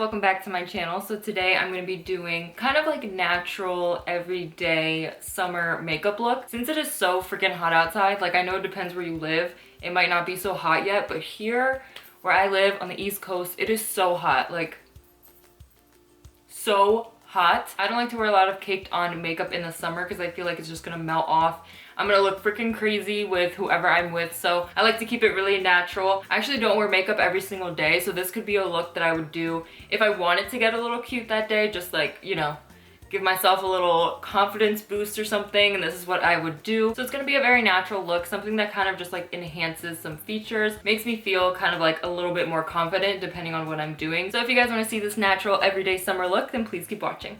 welcome back to my channel. So today I'm going to be doing kind of like natural everyday summer makeup look. Since it is so freaking hot outside, like I know it depends where you live, it might not be so hot yet, but here where I live on the East Coast, it is so hot, like so hot. I don't like to wear a lot of caked on makeup in the summer because I feel like it's just gonna melt off. I'm gonna look freaking crazy with whoever I'm with, so I like to keep it really natural. I actually don't wear makeup every single day, so this could be a look that I would do if I wanted to get a little cute that day, just like, you know, give myself a little confidence boost or something, and this is what I would do. So it's gonna be a very natural look, something that kind of just like enhances some features, makes me feel kind of like a little bit more confident depending on what I'm doing. So if you guys wanna see this natural everyday summer look, then please keep watching.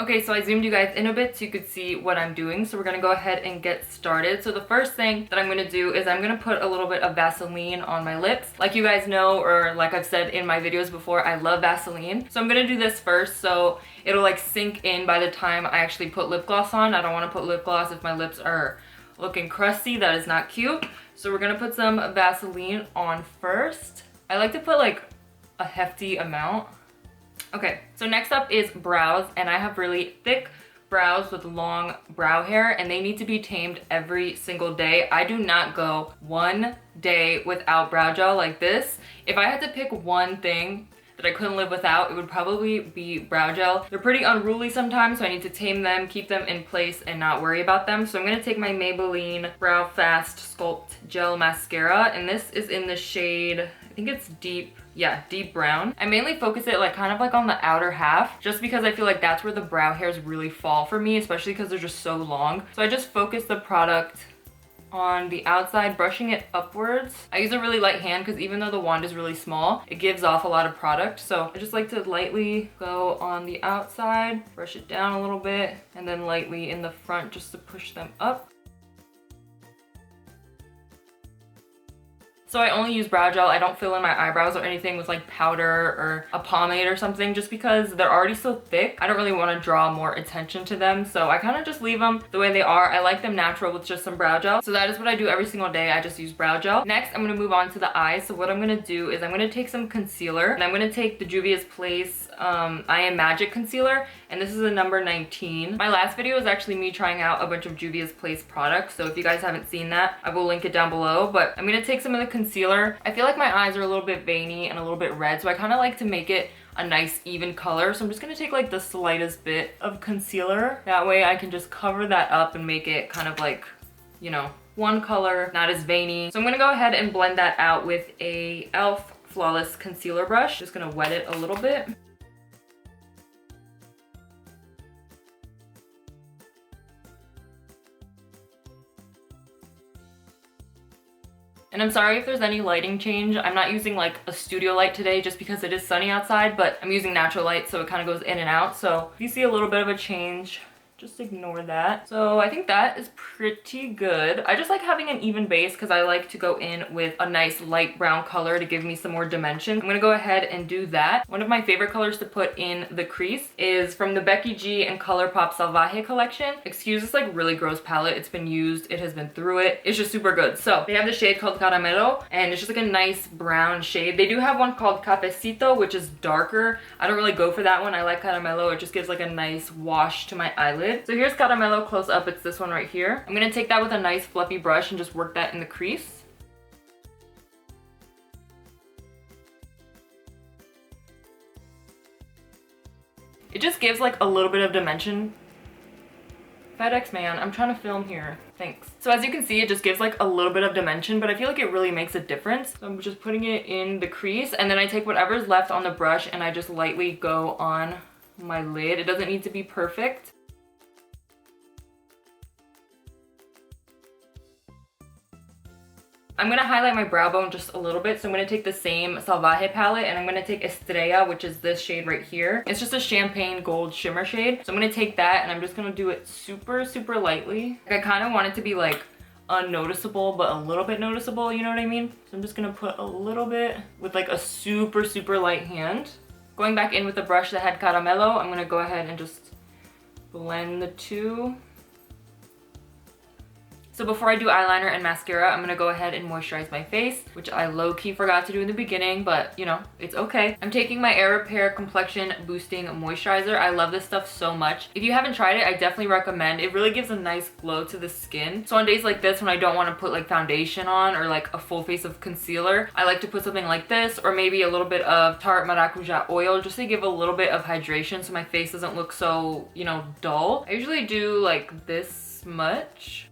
Okay, so I zoomed you guys in a bit so you could see what I'm doing. So we're gonna go ahead and get started. So the first thing that I'm gonna do is I'm gonna put a little bit of Vaseline on my lips. Like you guys know, or like I've said in my videos before, I love Vaseline. So I'm gonna do this first so it'll like sink in by the time I actually put lip gloss on. I don't wanna put lip gloss if my lips are looking crusty. That is not cute. So we're gonna put some Vaseline on first. I like to put like a hefty amount. Okay, so next up is brows, and I have really thick brows with long brow hair, and they need to be tamed every single day. I do not go one day without brow gel like this. If I had to pick one thing that I couldn't live without, it would probably be brow gel. They're pretty unruly sometimes, so I need to tame them, keep them in place, and not worry about them. So I'm gonna take my Maybelline Brow Fast Sculpt Gel Mascara, and this is in the shade, I think it's deep brown. I mainly focus it like kind of like on the outer half, just because I feel like that's where the brow hairs really fall for me, especially because they're just so long. So I just focus the product on the outside, brushing it upwards. I use a really light hand because even though the wand is really small, it gives off a lot of product. So I just like to lightly go on the outside, brush it down a little bit, and then lightly in the front just to push them up. So I only use brow gel. I don't fill in my eyebrows or anything with like powder or a pomade or something, just because they're already so thick. I don't really want to draw more attention to them. So I kind of just leave them the way they are. I like them natural with just some brow gel. So that is what I do every single day. I just use brow gel. Next, I'm going to move on to the eyes. So what I'm going to do is I'm going to take some concealer, and I'm going to take the Juvia's Place I Am Magic concealer, and this is a number 19. My last video was actually me trying out a bunch of Juvia's Place products, so if you guys haven't seen that, I will link it down below. But I'm gonna take some of the concealer. I feel like my eyes are a little bit veiny and a little bit red, so I kind of like to make it a nice even color. So I'm just gonna take like the slightest bit of concealer. That way I can just cover that up and make it kind of like, you know, one color, not as veiny. So I'm gonna go ahead and blend that out with a e.l.f. Flawless Concealer Brush. Just gonna wet it a little bit. And I'm sorry if there's any lighting change. I'm not using like a studio light today just because it is sunny outside, but I'm using natural light, so it kind of goes in and out. So if you see a little bit of a change, just ignore that. So I think that is pretty good. I just like having an even base because I like to go in with a nice light brown color to give me some more dimension. I'm gonna go ahead and do that. One of my favorite colors to put in the crease is from the Becky G and Colourpop Salvaje collection. Excuse this like really gross palette. It's been used, it has been through it. It's just super good. So they have the shade called Caramelo, and it's just like a nice brown shade. They do have one called Cafecito, which is darker. I don't really go for that one. I like Caramelo. It just gives like a nice wash to my eyelid. So here's Caramelo close up. It's this one right here. I'm gonna take that with a nice fluffy brush and just work that in the crease. It just gives like a little bit of dimension. FedEx man, I'm trying to film here. Thanks. So as you can see, it just gives like a little bit of dimension, but I feel like it really makes a difference. So I'm just putting it in the crease, and then I take whatever's left on the brush and I just lightly go on my lid. It doesn't need to be perfect. I'm gonna highlight my brow bone just a little bit, so I'm gonna take the same Salvaje palette, and I'm gonna take Estrella, which is this shade right here. It's just a champagne gold shimmer shade. So I'm gonna take that, and I'm just gonna do it super, super lightly. I kind of want it to be like unnoticeable, but a little bit noticeable, you know what I mean? So I'm just gonna put a little bit with like a super, super light hand. Going back in with the brush that had Caramelo, I'm gonna go ahead and just blend the two. So before I do eyeliner and mascara, I'm gonna go ahead and moisturize my face, which I low-key forgot to do in the beginning, but you know, it's okay. I'm taking my Air Repair Complexion Boosting Moisturizer. I love this stuff so much. If you haven't tried it, I definitely recommend. It really gives a nice glow to the skin. So on days like this, when I don't want to put like foundation on or like a full face of concealer, I like to put something like this or maybe a little bit of Tarte Maracuja oil just to give a little bit of hydration so my face doesn't look so, you know, dull. I usually do like this much.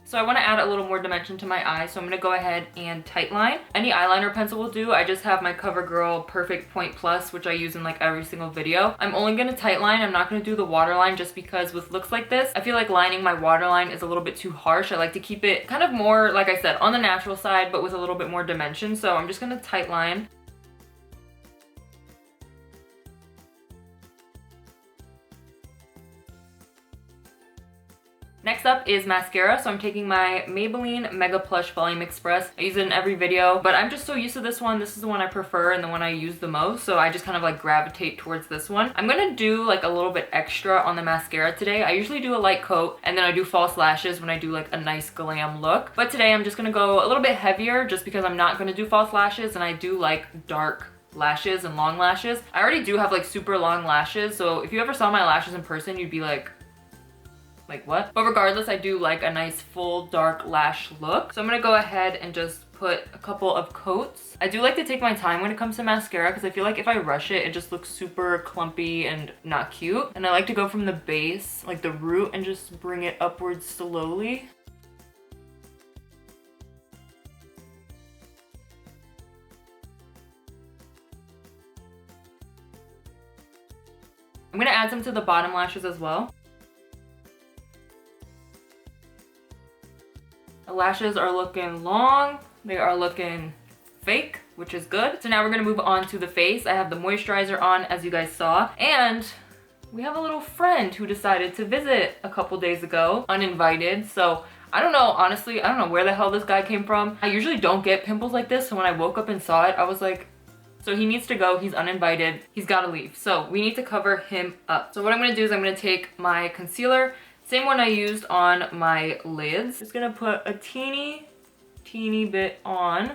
So I want to add a little more dimension to my eye, so I'm going to go ahead and tightline. Any eyeliner pencil will do. I just have my Covergirl Perfect Point Plus, which I use in like every single video. I'm only going to tightline. I'm not going to do the waterline just because with looks like this, I feel like lining my waterline is a little bit too harsh. I like to keep it kind of more, like I said, on the natural side, but with a little bit more dimension. So I'm just going to tightline. Next up is mascara. So I'm taking my Maybelline Mega Plush Volume Express. I use it in every video, but I'm just so used to this one. This is the one I prefer and the one I use the most. So I just kind of like gravitate towards this one. I'm gonna do like a little bit extra on the mascara today. I usually do a light coat and then I do false lashes when I do like a nice glam look. But today I'm just gonna go a little bit heavier just because I'm not gonna do false lashes and I do like dark lashes and long lashes. I already do have like super long lashes. So if you ever saw my lashes in person, you'd be like what? But regardless, I do like a nice full dark lash look. So I'm gonna go ahead and just put a couple of coats. I do like to take my time when it comes to mascara because I feel like if I rush it, it just looks super clumpy and not cute. And I like to go from the base, like the root, and just bring it upwards slowly. I'm gonna add some to the bottom lashes as well. The lashes are looking long, they are looking fake, which is good. So now we're gonna move on to the face. I have the moisturizer on, as you guys saw, and we have a little friend who decided to visit a couple days ago, uninvited. So I don't know, honestly, I don't know where the hell this guy came from. I usually don't get pimples like this, so when I woke up and saw it, I was like, so he needs to go, he's uninvited, he's gotta leave. So we need to cover him up. So what I'm gonna do is I'm gonna take my concealer, same one I used on my lids. Just gonna put a teeny bit on,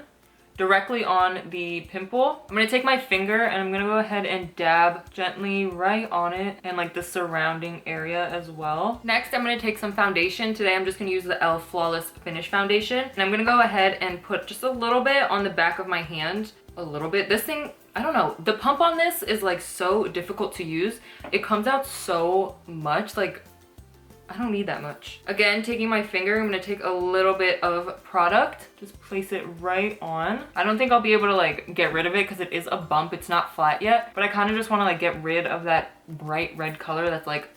directly on the pimple. I'm gonna take my finger and I'm gonna go ahead and dab gently right on it and like the surrounding area as well. Next, I'm gonna take some foundation. Today, I'm just gonna use the e.l.f. Flawless Finish Foundation. And I'm gonna go ahead and put just a little bit on the back of my hand. A little bit. This thing, I don't know. The pump on this is like so difficult to use. It comes out so much, like, I don't need that much. Again, taking my finger, I'm gonna take a little bit of product, just place it right on. I don't think I'll be able to like get rid of it because it is a bump, it's not flat yet, but I kind of just want to like get rid of that bright red color that's like,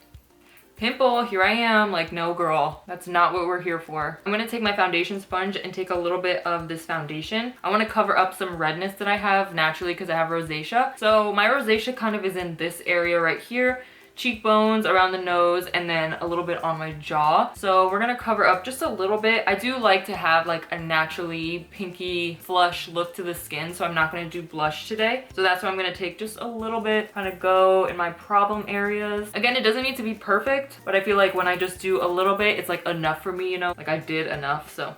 pimple, here I am, like no girl, that's not what we're here for. I'm gonna take my foundation sponge and take a little bit of this foundation. I wanna cover up some redness that I have naturally because I have rosacea. So my rosacea kind of is in this area right here, cheekbones, around the nose, and then a little bit on my jaw. So we're gonna cover up just a little bit. I do like to have like a naturally pinky flush look to the skin, so I'm not gonna do blush today. So that's why I'm gonna take just a little bit, kind of go in my problem areas. Again, it doesn't need to be perfect, but I feel like when I just do a little bit, it's like enough for me, you know? Like I did enough, so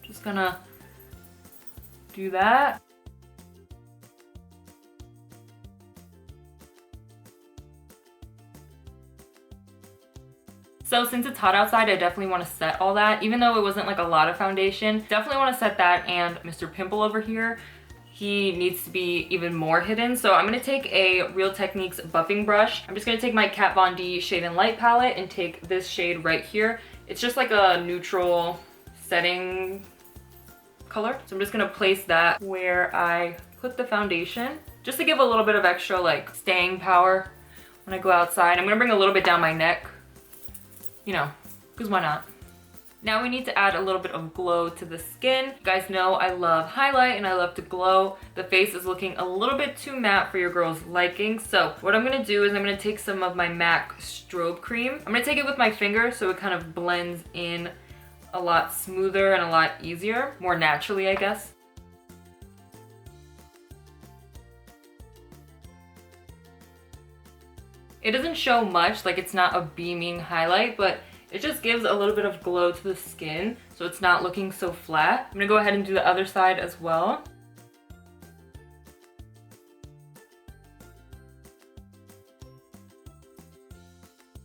just gonna do that. So since it's hot outside, I definitely want to set all that. Even though it wasn't like a lot of foundation, definitely want to set that. And Mr. Pimple over here, he needs to be even more hidden. So I'm going to take a Real Techniques buffing brush. I'm just going to take my Kat Von D Shade and Light palette and take this shade right here. It's just like a neutral setting color. So I'm just going to place that where I put the foundation, just to give a little bit of extra like staying power when I go outside. I'm going to bring a little bit down my neck, you know, because why not? Now we need to add a little bit of glow to the skin. You guys know I love highlight and I love to glow. The face is looking a little bit too matte for your girl's liking. So what I'm gonna do is I'm gonna take some of my MAC strobe cream. I'm gonna take it with my finger so it kind of blends in a lot smoother and a lot easier, more naturally, I guess. It doesn't show much, like it's not a beaming highlight, but it just gives a little bit of glow to the skin, so it's not looking so flat. I'm gonna go ahead and do the other side as well.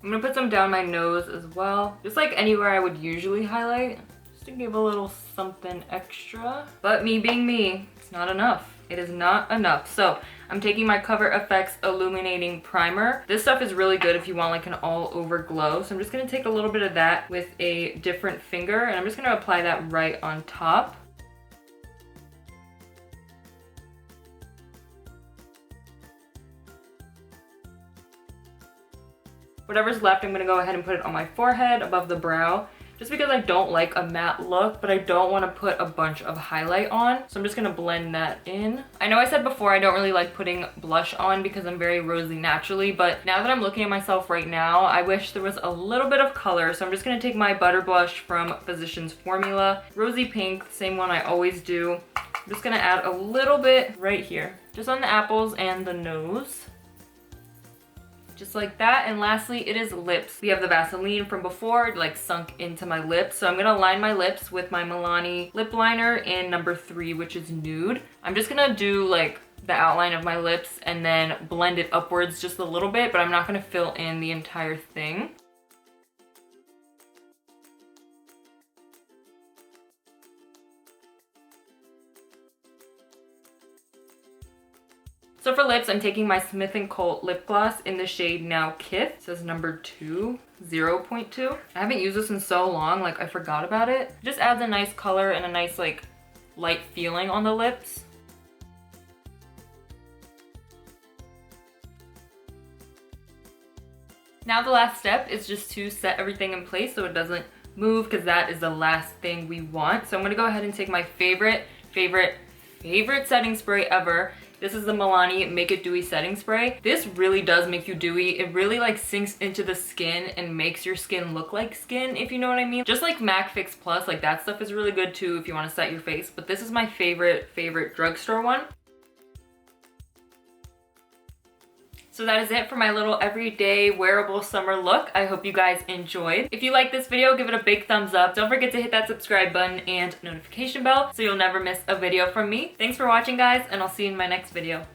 I'm gonna put some down my nose as well, just like anywhere I would usually highlight, just to give a little something extra. But me being me, it's not enough. It is not enough. So I'm taking my Cover FX Illuminating Primer. This stuff is really good if you want like an all over glow. So I'm just gonna take a little bit of that with a different finger, and I'm just gonna apply that right on top. Whatever's left, I'm gonna go ahead and put it on my forehead above the brow, just because I don't like a matte look, but I don't want to put a bunch of highlight on. So I'm just gonna blend that in. I know I said before I don't really like putting blush on because I'm very rosy naturally, but now that I'm looking at myself right now, I wish there was a little bit of color. So I'm just gonna take my Butter Blush from Physicians Formula, Rosy Pink, same one I always do. I'm just gonna add a little bit right here, just on the apples and the nose. Just like that. And lastly, it is lips. We have the Vaseline from before, like sunk into my lips. So I'm gonna line my lips with my Milani lip liner in number 3, which is Nude. I'm just gonna do like the outline of my lips and then blend it upwards just a little bit, but I'm not gonna fill in the entire thing. So for lips, I'm taking my Smith & Co. lip gloss in the shade Now Kith. It says number 2, 0.2. I haven't used this in so long, like I forgot about it. It just adds a nice color and a nice like light feeling on the lips. Now the last step is just to set everything in place so it doesn't move, because that is the last thing we want. So I'm gonna go ahead and take my favorite setting spray ever. This is the Milani Make It Dewy setting spray. This really does make you dewy. It really like sinks into the skin and makes your skin look like skin, if you know what I mean. Just like MAC Fix Plus, like that stuff is really good too if you want to set your face. But this is my favorite drugstore one. So that is it for my little everyday wearable summer look. I hope you guys enjoyed. If you like this video, give it a big thumbs up. Don't forget to hit that subscribe button and notification bell so you'll never miss a video from me. Thanks for watching, guys, and I'll see you in my next video.